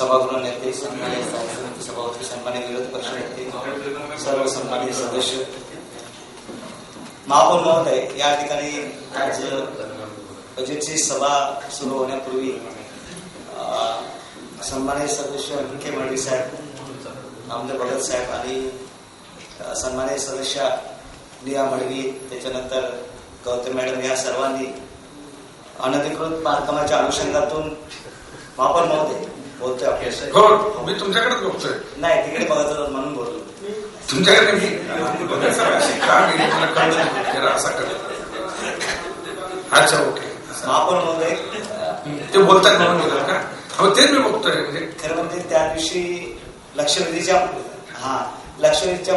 सभागृह नेते, सन्माननीय समिती सभापती, सन्माननीय विरोधी पक्ष नेते, सर्व सन्माननीय सदस्य, महापौर महोदय, या ठिकाणी आज बजेटची सभा सुरू होण्यापूर्वी सन्माननीय सदस्य मुख्य मंत्री साहेब, आमदार भगत साहेब आणि सन्माननीय सदस्य निया मडवी, त्याच्यानंतर गौतम मॅडम, या सर्वांनी अनधिकृत बांधकामाच्या अनुषंगातून महापौर महोदय बोलतोय आपल्याशी. हो, मी तुमच्याकडेच बघतोय. नाही, तिकडे बघत होतो म्हणून बोललो. तुमच्याकडे मी अच्छा, ओके. महापौर महोदय ते बोलतात म्हणून बोलतात का? हो, तेच मी बघतोय. म्हणजे खरं म्हणजे त्या दिवशी लक्षवेधीच्या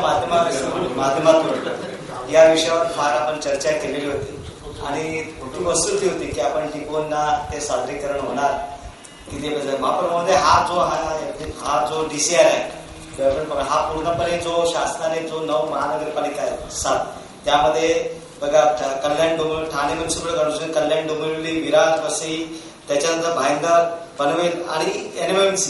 माध्यमातून या विषयावर फार आपण चर्चा केलेली होती आणि ती वस्तुस्थिती होती की आपण टिकवून ते सादरीकरण होणार किती. महापौर महोदय, हा जो DCR आहे, हा पूर्णपणे जो शासनाने जो 9 महानगरपालिका आहेत 7, त्यामध्ये बघा कल्याण डोंबिवली, ठाणे म्युनिसिपल कॉर्पोरेशन, कल्याण डोंबिवली, विरार, वसई, त्याच्यानंतर भाईंदर, पनवेल आणि NMMC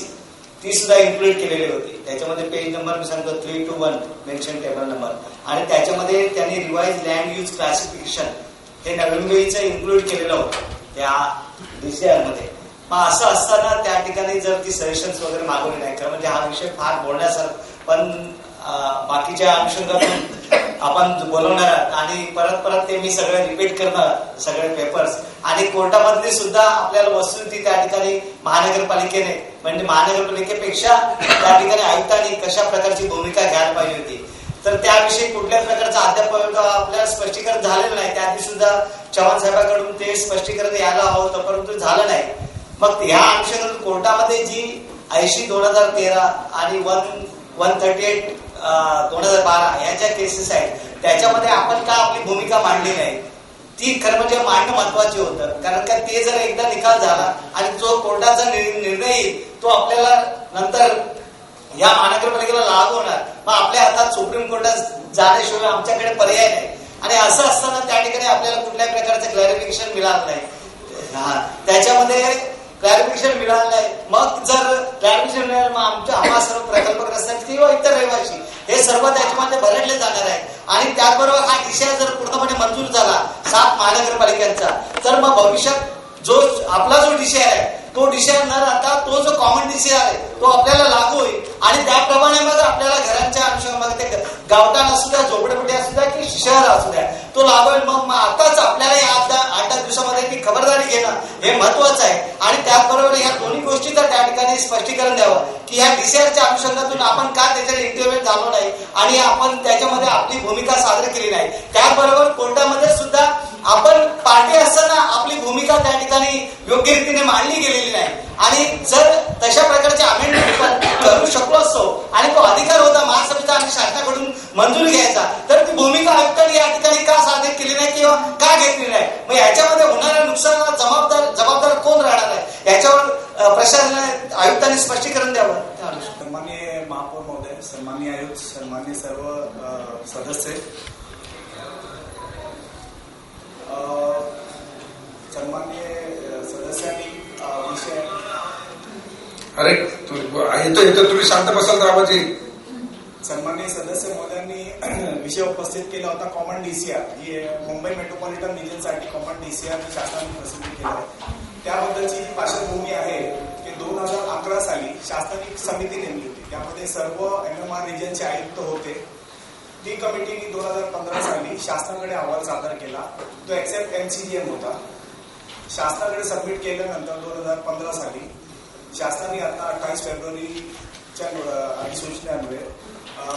ती सुद्धा इन्क्लूड केलेली होती. त्याच्यामध्ये पेज नंबर मी सांगतो 3 to 1 मेन्शन टेबल नंबर, आणि त्याच्यामध्ये त्यांनी रिवाइज लँड यूज क्लासिफिकेशन हे नवी मुंबईचं इन्क्लूड केलेलं होतं त्या DCR मध्ये. मग असं असताना त्या ठिकाणी जर ती सजेशन्स वगैरे मागवली नाही, कारण म्हणजे हा विषय फार बोलण्यासारखा, पण बाकीच्या अनुषंगातून आपण बोलवणार आणि परत ते मी सगळे रिपीट करणार, सगळे पेपर्स, आणि कोर्टामधली सुद्धा आपल्याला वस्तुस्थिती त्या ठिकाणी महानगरपालिकेने, म्हणजे महानगरपालिकेपेक्षा त्या ठिकाणी आयुक्तांनी कशा प्रकारची भूमिका घ्यायला पाहिजे होती, तर त्याविषयी कुठल्या प्रकारचं अद्याप आपल्याला स्पष्टीकरण झालेलं नाही. त्या दिवशी सुद्धा चव्हाण साहेबांकडून ते स्पष्टीकरण यायला हवं होतं, परंतु झालं नाही. मग ह्या अनुषंगातून कोर्टामध्ये जी 80/2013 आणि 138 2012 याच्या केसेस आहेत, त्याच्यामध्ये आपण का आपली भूमिका मांडली नाही, ती खरं म्हणजे मांडणं महत्वाची होतं. कारण का ते जर एकदा निकाल झाला आणि जो कोर्टाचा निर्णय येईल तो आपल्याला नंतर या महानगरपालिकेला लागू होणार, मग आपल्या हातात सुप्रीम कोर्टात जाण्याशिवाय आमच्याकडे पर्याय नाही. आणि असं असताना त्या ठिकाणी आपल्याला कुठल्याही प्रकारचं क्लॅरिफिकेशन मिळालं नाही. त्याच्यामध्ये क्लॅरिफिकेशन मिळालं नाही. मग जर क्लॅरिफिकेशन मिळालं, मग आम्हा सर्व प्रकल्पग्रस्तांची किंवा इतर रहिवासी हे सर्व त्याच्यामध्ये भरडले जाणार आहे. आणि त्याचबरोबर हा DCR जर पूर्णपणे मंजूर झाला 7 महानगरपालिकांचा, तर मग भविष्यात जो आपला जो DCR आहे तो DCR न राहता तो जो कॉमन DCR आहे तो आपल्याला लागू होईल. आणि त्याप्रमाणे मग आपल्याला घरांच्या अनुषंगामध्ये ते गावठाण असू द्या, झोपडपट्टी असू द्या की शहर असू द्या, तो लागू होईल. मग आताच आपल्याला या 8 दिवसामध्ये ती खबरदारी घेणं हे महत्वाचं आहे. आणि त्याचबरोबर या दोन्ही गोष्टीचं त्या ठिकाणी स्पष्टीकरण द्यावं की या DCRच्या अनुषंगातून आपण का त्याच्यात इंटरव्हेंट झालो नाही आणि आपण त्याच्यामध्ये आपली भूमिका सादर केली नाही. त्याचबरोबर कोर्टामध्ये सुद्धा आपण पार्टी असताना आपली भूमिका त्या ठिकाणी योग्य रीतीने मांडली गेलेली नाही. आणि जर तशा प्रकारचे अमेंडमेंट करू शकलो असतो आणि तो अधिकार होता महासभेचा आणि शासनाकडून मंजुरी घ्यायचा, तर ती भूमिका आयुक्तांनी या ठिकाणी का सादर केली नाही किंवा का घेतली नाही. मग याच्यामध्ये होणाऱ्या नुकसानाला जबाबदार कोण राहणार आहे, याच्यावर प्रशासनाने आयुक्तांनी स्पष्टीकरण द्यावं. सन्माननीय महापौर महोदय, सन्माननीय आयुक्त, सन्माननीय सर्व सदस्य, सन्माननीय सदस्यांनी विषय अरे येतो तुम्ही शांत बसाल तर आवाज येईल. सन्माननीय सदस्य महोदयांनी विषय उपस्थित केला होता कॉमन DCR, जी मुंबई मेट्रोपॉलिटन रिजनसाठी कॉमन DCR शासनाने प्रसिद्ध केलं आहे. त्याबद्दलची ही पार्श्वभूमी आहे की 2011 साली शासनाने एक समिती नेमली होती, त्यामध्ये सर्व MMR रिजनचे आयुक्त होते. ती कमिटीने 2015 साली शासनाकडे अहवाल सादर केला. तो एक्सेप्ट MCGM होता. शासनाकडे सबमिट केल्यानंतर 2015 साली शासनाने आता 28 फेब्रुवारीच्या अधिसूचनेमुळे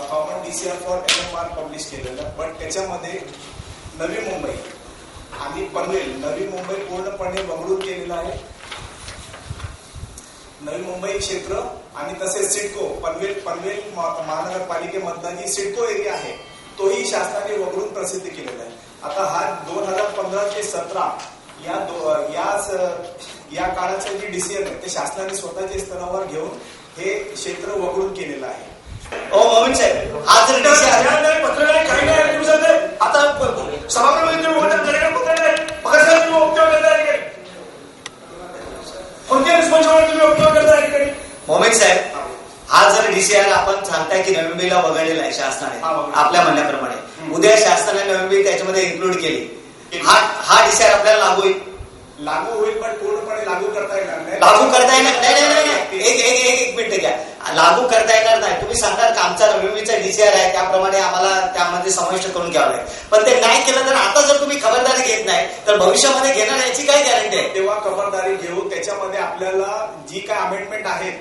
common DCR for MMR publish केलेलं. बट त्याच्यामध्ये नवी मुंबई आणि पनवेल, नवी मुंबई पूर्णपणे वगळून केलेलं आहे. नवी मुंबई क्षेत्र आणि तसेच सिडको पनवेल महानगरपालिकेमधला जी सिडको एरिया आहे तोही शासनाने वगळून प्रसिद्ध केलेला आहे. आता हा 2015 ते 17 या काळाचं जे DCR आहे ते शासनाने स्वतःच्या स्तरावर घेऊन हे क्षेत्र वगळून केलेलं आहे. मोहन साहेब, हा जर पत्रकार काही नाही तुम्ही सांगते आता सभागृहामध्ये कोणत्या रिस्पॉन्सिबल तुम्ही उपयोग करता मोहन बी ला वगळलेला आहे शासनाने हा, वगळला. आपल्या म्हणण्याप्रमाणे. उद्या शासनाने नवी बी त्याच्यामध्ये इन्क्लूड केली, हा डिसायर आपल्याला लागू होईल. लागू होईल पण पूर्णपणे लागू करता येणार नाही. लागू करता येणार नाही. एक मिनिट घ्या. लागू करता येणार नाही. तुम्ही सांगणार का आमचा नवीचा डीसीआर आहे त्याप्रमाणे आम्हाला त्यामध्ये समाविष्ट करून घ्यावं लागेल, पण ते नाही केलं तर आता जर तुम्ही खबरदारी घेत नाही तर भविष्यामध्ये घेणार याची काय गॅरंटी आहे? तेव्हा खबरदारी घेऊ. त्याच्यामध्ये आपल्याला जी काय अमेंडमेंट आहेत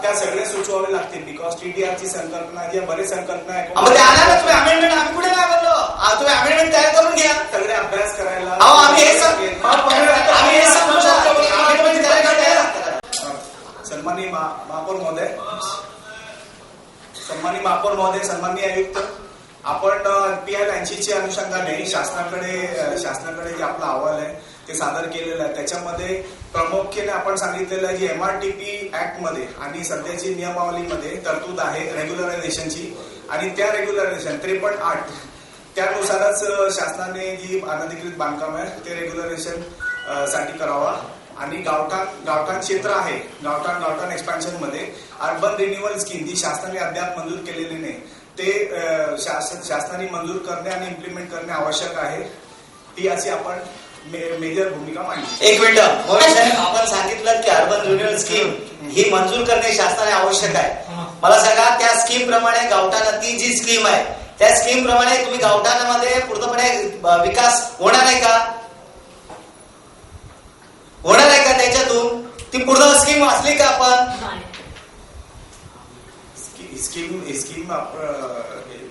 त्या सगळे सुचवावे लागतील. बिकॉज टीडीआरची संकल्पना जी बरेच संकल्पना आहे. मग ते आणा ना तुम्ही अमेंडमेंट. आम्ही कुठे नाही बोललो. तुम्ही अमेंडमेंट तयार करून घ्या. सगळे अभ्यास करायला. आम्ही हे अमेंडमेंट करायला तयार आहात. सन्माननीय महापौर महोदय, सन्माननीय आयुक्त, आपण PL 80च्या अनुषंगाने शासनाकडे जे आपला अहवाल आहे ते सादर केलेलं आहे. त्याच्यामध्ये प्रामुख्याने आपण सांगितलेलं आहे जी MRTP ऍक्ट मध्ये आणि सध्याची नियमावलीमध्ये तरतूद आहे रेग्युलरायझेशनची, आणि त्या रेग्युलरायझेशन 53(8) त्यानुसारच शासनाने जी अनधिकृत बांधकाम आहे ते रेग्युलरेशन साठी करावा. आणि गावठाण क्षेत्र आहे, गावठाण एक्सपान्शन मध्ये अर्बन रिन्युअल स्कीम जी शासनाने अद्याप मंजूर केलेली नाही ते शासनाने मंजूर करणे आणि इम्प्लिमेंट करणे आवश्यक आहे. ही अशी आपण मेजर भूमिका मांडली. एक मिनिट, आपण सांगितलं की अर्बन रिन्युअल स्कीम ही मंजूर करणे शासनाने आवश्यक आहे. मला सांगा त्या स्कीम प्रमाणे गावठाण ती जी स्कीम आहे त्या स्कीम प्रमाणे तुम्ही गावठाणामध्ये पूर्णपणे विकास होणार आहे का? होणार आहे का? त्याच्यातून ती पूर्ण स्कीम वाचली का आपण?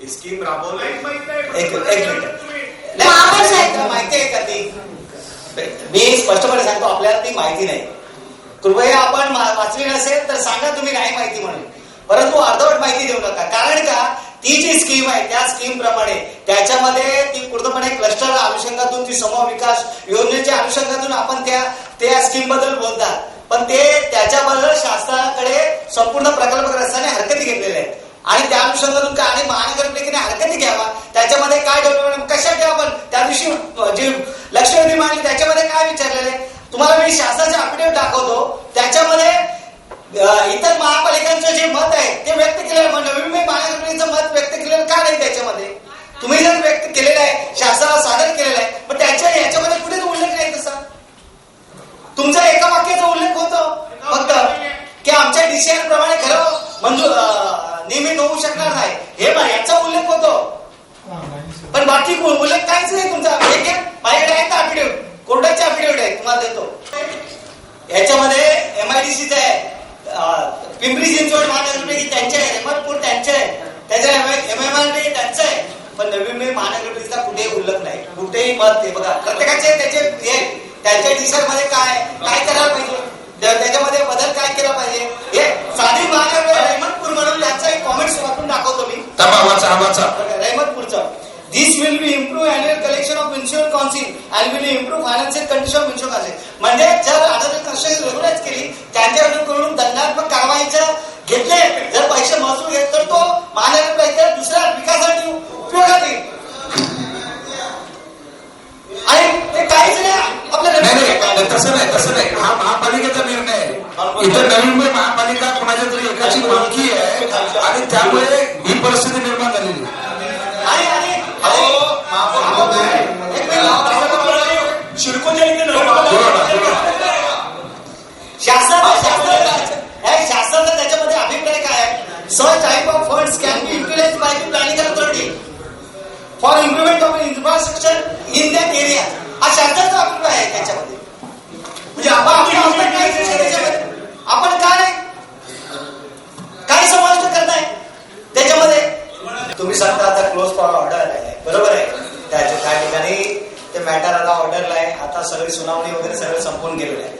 स्कीम राबवली. एक मिनिट, माहिती आहे का ती? मी स्पष्टपणे सांगतो आपल्याला ती माहिती नाही. कृपया आपण वाचली नसेल तर सांगा तुम्ही नाही माहिती म्हणून, परंतु अर्धवट माहिती देऊ नका. कारण का ती जी स्कीम आहे त्या स्कीम प्रमाणे त्याच्यामध्ये ती पूर्णपणे क्लस्टर अनुषंगातून ती समूह विकास योजनेच्या अनुषंगातून आपण त्या स्कीम बद्दल बोलतात, पण ते त्याच्याबद्दल शासनाकडे संपूर्ण प्रकल्पग्रस्तांनी हरकती घेतलेल्या आहेत आणि त्या अनुषंगातून काय आणि महानगरपालिकेने हरकती घ्यावा. त्याच्यामध्ये काय डेव्हलपमेंट कशासाठी आपण त्या दिवशी जी लक्षवेधी मांडली त्याच्यामध्ये काय विचारलेले तुम्हाला मी शासनाचे अफिडेव्हिट दाखवतो. त्याच्यामध्ये इतर महापालिकांचं जे मत आहे ते व्यक्त केलेलं, नवी मुंबई महानगरपालिकेचं मत व्यक्त केलेलं का नाही? त्याच्यामध्ये तुम्ही जर व्यक्त केलेलं आहे, शासनाला सादर केलेलं आहे, पण याच्यामध्ये कुठेच उल्लेख नाही तसा. तुमचा एका वाक्याचा उल्लेख होतो फक्त की आमच्या डीसीआर प्रमाणे घरं मंजूर नियमित होऊ शकणार नाही, हे याचा उल्लेख होतो, पण बाकी उल्लेख काहीच नाही तुमचा. माझ्याकडे आहेत अफिडेव्हिट, कोर्टाचे अफिडेव्हिट आहे, तुम्हाला देतो. याच्यामध्ये MIDCचं आहे, पिंपरी चिंचवड महानगरपालिका त्यांचे आहे, अहमदपूर त्यांचे आहे, त्याच्या MMRD त्यांचं आहे, पण नवी मुंबई महानगरपालिकेचा कुठेही उल्लेख नाही, कुठेही मत नाही. बघा प्रत्येकाचे त्यांच्या डिसाईड मध्ये काय करायला पाहिजे, त्याच्यामध्ये बदल काय केला पाहिजे हे साधी महानगरपालिका अहमदपूर म्हणून त्यांचा एक कॉमेंट्स वापरून दाखवतो मी. अहमदपूरचं This will be improve annual collection of insurance council and will improve financial condition of insurance council. म्हणजे जर अनाधिकृत कन्स्ट्रक्शन रेग्युलाइज केली त्यांच्याकडून दंडात्मक कारवाईचं घेतले, जर पैसे महसूल घेत तर तो महानगरपालिका दुसऱ्या विकासासाठी उपयोगात येईल. आणि ते काहीच नाही आपल्याला. तसं नाही, हा महापालिकेचा निर्णय आहे. इथं नवी मुंबई महापालिका कोणाच्या तरी एकाची मालकी आहे आणि त्यामुळे ही परिस्थिती निर्माण झालेली आहे. शासनाचा त्याच्यामध्ये अभिप्राय काय आहे? Such type of funds can be utilized by the planning authority for improvement of infrastructure in that area. हा शासनाचा अभिप्राय आहे त्याच्यामध्ये. म्हणजे आपण काय समाविष्ट करताय त्याच्यामध्ये? तुम्ही सांगता आता क्लोज फॉर ऑर्डर आहे, बरोबर आहे. त्या ठिकाणी ते मॅटर आता ऑर्डरला आहे, आता सगळी सुनावणी वगैरे सगळं संपून गेलेलं आहे.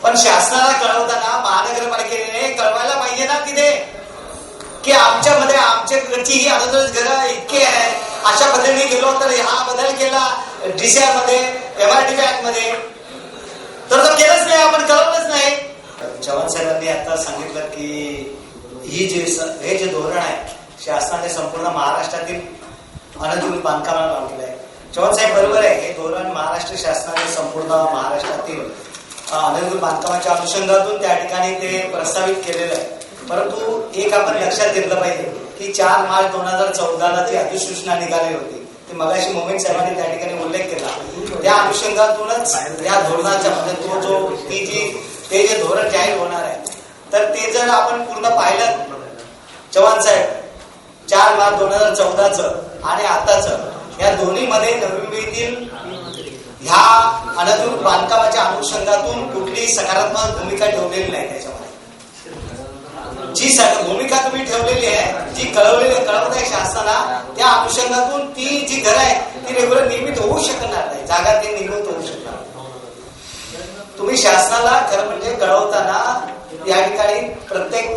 पण शासनाला कळवताना महानगरपालिकेने कळवायला पाहिजे ना तिथे की आमच्याकडची ही अगोदरच घरं इतकी आहे, अशा पद्धतीने गेलो तर हा बदल केला डीसीआर मध्ये MRTP ऍक्ट मध्ये, तर तो केलंच नाही, आपण कळवलंच नाही. चव्हाण साहेबांनी आता सांगितलं की हे जे धोरण आहे शासनाने संपूर्ण महाराष्ट्रातील अनधिकृत बांधकामाला लावलेलं आहे. चव्हाण साहेब बरोबर आहे, हे धोरण महाराष्ट्र शासनाने संपूर्ण महाराष्ट्रातील अनधिकृत बांधकामाच्या अनुषंगातून त्या ठिकाणी ते प्रस्तावित केलेलं आहे. परंतु एक आपण लक्षात घेतलं पाहिजे की 4 मार्च 2014ला जी अधिसूचना निघाली होती, ती मगाशी मोमेंट साहेबांनी त्या ठिकाणी उल्लेख केला, त्या अनुषंगातूनच या धोरणाच्या मध्ये ते जे धोरण जाहीर होणार आहे, तर ते जर आपण पूर्ण पाहिलं चव्हाण साहेब, 4 मार्च 2014चं आणि आताचं या दोन्हीमध्ये नवी मुंबईतील ह्या अनधिकृत बांधकामाच्या अनुषंगातून कुठलीही सकारात्मक भूमिका ठेवलेली नाही. त्याच्यामध्ये जी भूमिका तुम्ही ठेवलेली आहे, जी कळवत आहे शासनाला, त्या अनुषंगातून ती जी घरं आहे ती रेग्युलर निर्मित होऊ शकणार नाही, जागा ती निर्मित होऊ शकणार. तुम्ही शासनाला खरं म्हणजे कळवताना या ठिकाणी प्रत्येक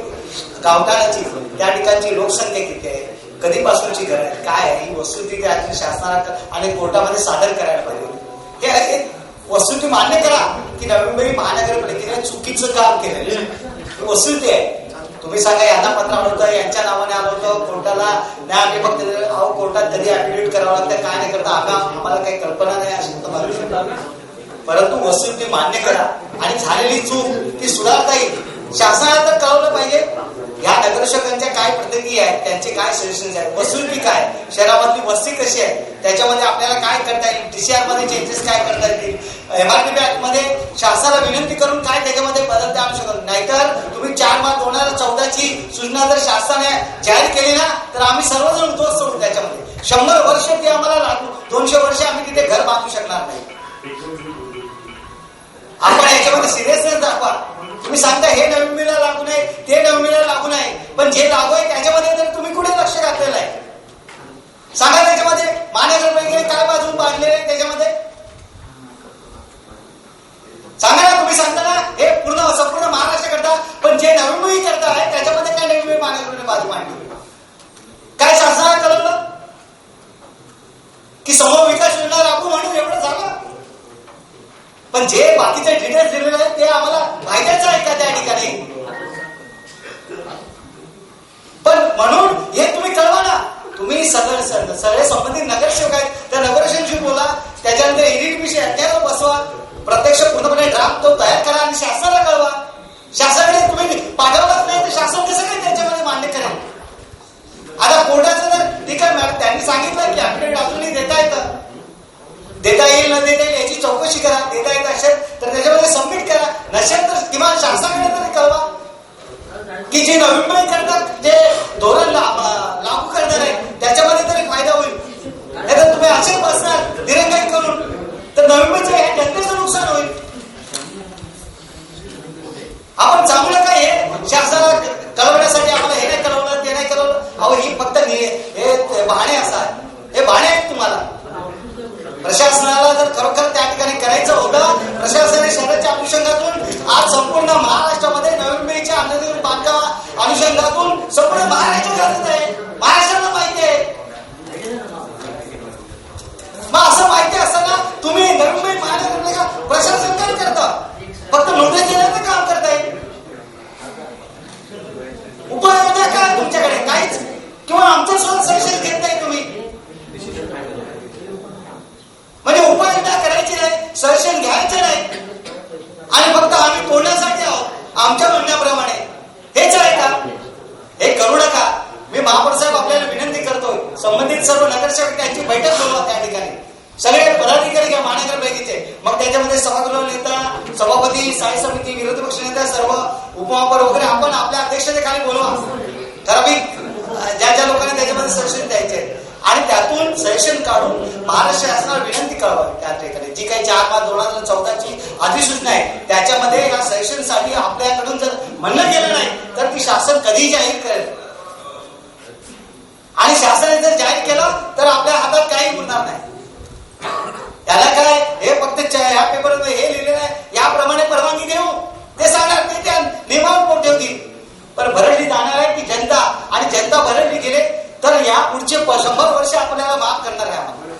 गावठाणाची, त्या ठिकाणची लोकसंख्या किती आहे, कधीपासूनची घर आहे, काय आहे, ही वस्तुस्थिती शासनाला आणि कोर्टामध्ये सादर करायला पाहिजे. हे वस्तुस्थिती मान्य करा की नवी मुंबई महानगरपालिकेने चुकीचं काम केलेलं वस्तुस्थिती आहे. तुम्ही सांगा यांना पत्र आलं होतं, यांच्या नावाने आलं होतं कोर्टाला, नाही आम्ही फक्त कोर्टात कधी ऍफिडेव्हिट करावं लागतं, काय नाही करता, आम्हाला काही कल्पना नाही अशी मानू शकता. परंतु वस्तुस्थिती मान्य करा आणि झालेली चूक ती सुधारता येईल. शासनाला तर कळवलं पाहिजे या नगरसेवकांच्या काय प्रतिक्रिया आहेत, त्यांचे काय सजेशन्स आहेत, वस्तुस्थिती काय, शहरामधली वस्ती कशी आहे, त्याच्यामध्ये आपल्याला काय करता येईल, DCR मध्ये चेंजेस काय करता येतील, MRTP ऍक्ट मध्ये शासनाला विनंती करून काय त्याच्यामध्ये बदल आणू शकत. नाहीतर तुम्ही 4 मार्च 2014ची सूचना जर शासनाने जाहीर केली ना, तर आम्ही सर्वजण उद्ध्वस्त होऊ. त्याच्यामध्ये 100 वर्ष ते आम्हाला लागू, 200 वर्ष आम्ही तिथे घर बांधू शकणार नाही. आपण याच्यामध्ये सिरियसनेस दाखवा. तुम्ही सांगता हे नवी मुंबईला लागू नये, ते नवी मुंबईला लागू नये, पण जे लागू आहे त्याच्यामध्ये तर तुम्ही कुठे लक्ष घातलेलं आहे? सांगा त्याच्यामध्ये महानगरपालिकेने काय बाजून बांधलेले आहे त्याच्यामध्ये सांगा ना. तुम्ही सांगता ना हे संपूर्ण महाराष्ट्र करता, पण जे नवी मुंबई करता आहे त्याच्यामध्ये काय नवी मुंबई महानगरपालिकेने बाजू मांडली? काय शासनाला कळवलं की समूह विकास योजना लागू म्हणून एवढं झालं? पण जे बाकीचे डिटेल्स दिलेले आहेत ते आम्हाला माहितीच आहे का त्या ठिकाणी? पण म्हणून हे तुम्ही कळवा ना. तुम्ही सगळे संबंधित नगरसेवक आहेत, त्या नगरसेवकांशी बोला, त्याच्यानंतर एडिट विषय त्यावर बसवा, प्रत्यक्ष पूर्णपणे ड्राफ्ट तो तयार करा आणि शासनाला कळवा. शासनाकडे तुम्ही पाठवलाच नाही तर शासन कसं काय त्याच्यामध्ये मान्य करेल? आता कोर्टाचं तर ठीक आहे, त्यांनी सांगितलं की ऍफिडेव्हिट अजूनही देता येतं, देता येईल न देता येईल याची चौकशी करा. देता येत असेल तर त्याच्यामध्ये सबमिट करा, नसेल तर किमान शासनाकडे तरी कळवा की जे नवी मुंबई करतात, जे धोरण लागू करणार आहे त्याच्यामध्ये तरी फायदा होईल. नाहीतर तुम्ही असे बसणार दिरंगाई करून तर नवी मुंबईचं हे जनतेचं नुकसान होईल. आपण चांगलं काय हे शासनाला कळवण्यासाठी आम्हाला हे नाही कळवलं, ते नाही कळवलं. अहो ही फक्त हे बहाणे असतात, हे बहाणे आहेत तुम्हाला. प्रशासनाला जर खरोखर त्या ठिकाणी करायचं होतं, प्रशासनाने शहराच्या अनुषंगातून आज संपूर्ण महाराष्ट्रामध्ये नवी मुंबईच्या अनधिकृत बांधकाम अनुषंगातून संपूर्ण महाराष्ट्र करत आहे. महाराष्ट्राला माहिती आहे. मग असं माहिती असताना तुम्ही नवी मुंबई महानगरपालिका प्रशासन काय करता? फक्त नोटीस देण्याचं काम करताय. उपाययोजना काय तुमच्याकडे? काहीच. किंवा आमचं स्वतः सजेशन घेत नाही तुम्ही. म्हणजे उपाययोजना करायची नाही, सजेशन घ्यायचं नाही आणि फक्त आम्ही तोडण्यासाठी आहोत आमच्या म्हणण्याप्रमाणे. हेच आहे का? हे करू नका. मी महापौर साहेब आपल्याला विनंती करतोय, संबंधित सर्व नगरसेवक त्यांची बैठक बोलवा. त्या ठिकाणी सगळे पदाधिकारी घ्या महानगरपालिकेचे. मग त्याच्यामध्ये सभागृह नेता, सभापती, स्थायी समिती, विरोधी पक्ष नेता, सर्व उपमहापौर वगैरे आपण आपल्या अध्यक्षाच्या खाली बोलवा. ठराविक ज्या लोकांना त्याच्यामध्ये सजेशन द्यायचे आणि त्यातून सजेशन काढून महाराष्ट्र शासनाला विनंती करावी. त्या ठिकाणी जी काही 4 मार्च 2014ची अधिसूचना आहे त्याच्यामध्ये या सजेशनसाठी आपल्याकडून जर म्हणणं गेलं नाही तर ती शासन कधी जाहीर करेल. आणि शासनाने जर जाहीर केलं तर आपल्या हातात काही उरणार नाही. त्याला काय हे फक्त ह्या पेपरमध्ये हे लिहिलेलं आहे याप्रमाणे परवानगी देऊ ते सांगणार, ते त्या नियमावर पोट ठेवतील. पण भरडली जाणार आहे की जनता, आणि जनता भरडली गेले तर या पुढचे 100 वर्ष आपल्याला माफ करणार आहे.